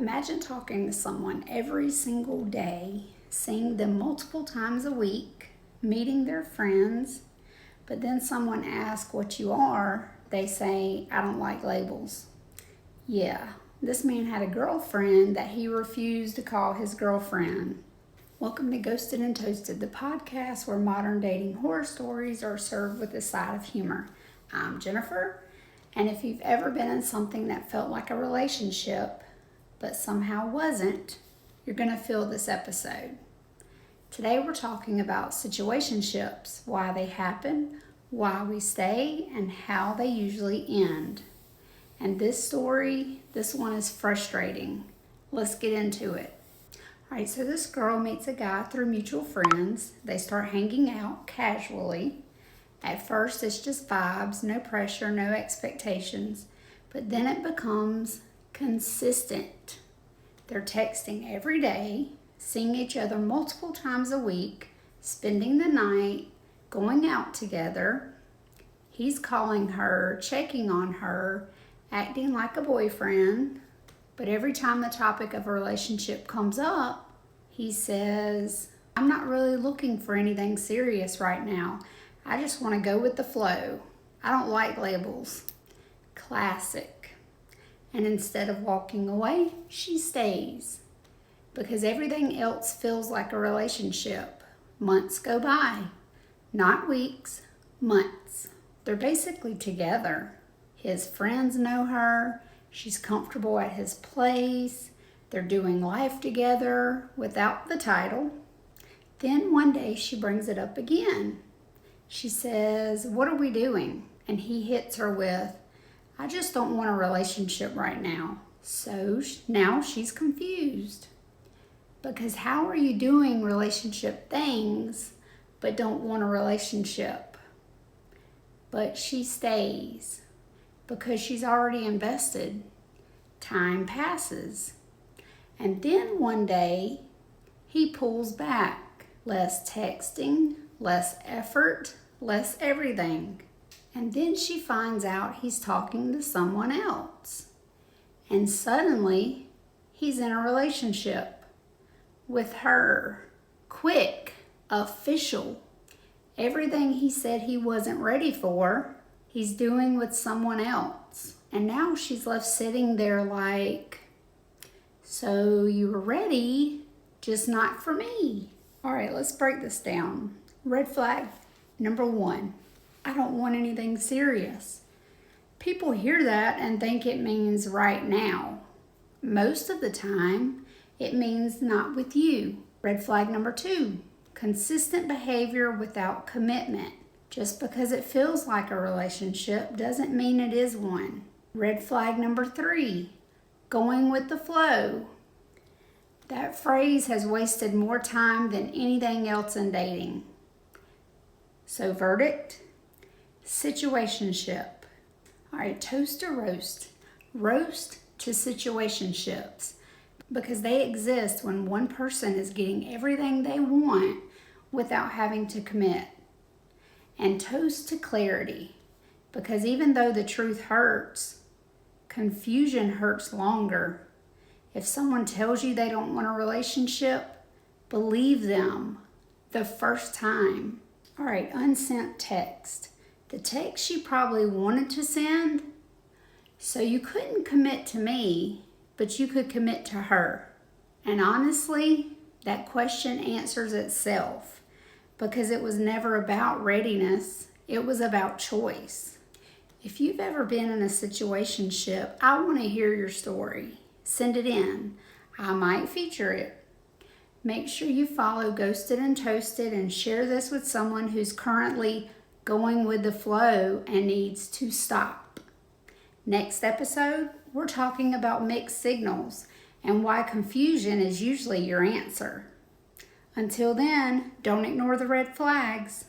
Imagine talking to someone every single day, seeing them multiple times a week, meeting their friends, but then someone asks what you are, they say, "I don't like labels." Yeah, this man had a girlfriend that he refused to call his girlfriend. Welcome to Ghosted and Toasted, the podcast where modern dating horror stories are served with a side of humor. I'm Jennifer, and if you've ever been in something that felt like a relationship, but somehow wasn't, you're going to feel this episode. Today we're talking about situationships, why they happen, why we stay, and how they usually end. And this one is frustrating. Let's get into it. All right, so this girl meets a guy through mutual friends. They start hanging out casually. At first, it's just vibes, no pressure, no expectations. But then it becomes consistent. They're texting every day, seeing each other multiple times a week, spending the night, going out together. He's calling her, checking on her, acting like a boyfriend. But every time the topic of a relationship comes up, he says, "I'm not really looking for anything serious right now. I just want to go with the flow. I don't like labels." Classic. And instead of walking away, she stays. Because everything else feels like a relationship. Months go by. Not weeks, months. They're basically together. His friends know her. She's comfortable at his place. They're doing life together without the title. Then one day she brings it up again. She says, "What are we doing?" And he hits her with, "I just don't want a relationship right now." So now she's confused. Because how are you doing relationship things but don't want a relationship? But she stays because she's already invested. Time passes. And then one day he pulls back. Less texting, less effort, less everything. And then she finds out he's talking to someone else. And suddenly, he's in a relationship with her. Quick, official. Everything he said he wasn't ready for, he's doing with someone else. And now she's left sitting there like, "So you were ready, just not for me." All right, let's break this down. Red flag number 1. I don't want anything serious. People hear that and think it means right now. Most of the time, it means not with you. Red flag number 2, consistent behavior without commitment. Just because it feels like a relationship doesn't mean it is one. Red flag number 3, going with the flow. That phrase has wasted more time than anything else in dating. So verdict? Situationship. All right, toast to roast. Roast to situationships because they exist when one person is getting everything they want without having to commit. And toast to clarity because even though the truth hurts, confusion hurts longer. If someone tells you they don't want a relationship, believe them the first time. All right, unsent text. The text she probably wanted to send. So you couldn't commit to me, but you could commit to her. And honestly, that question answers itself because it was never about readiness. It was about choice. If you've ever been in a situationship, I want to hear your story. Send it in. I might feature it. Make sure you follow Ghosted and Toasted and share this with someone who's currently going with the flow and needs to stop. Next episode, we're talking about mixed signals and why confusion is usually your answer. Until then, don't ignore the red flags.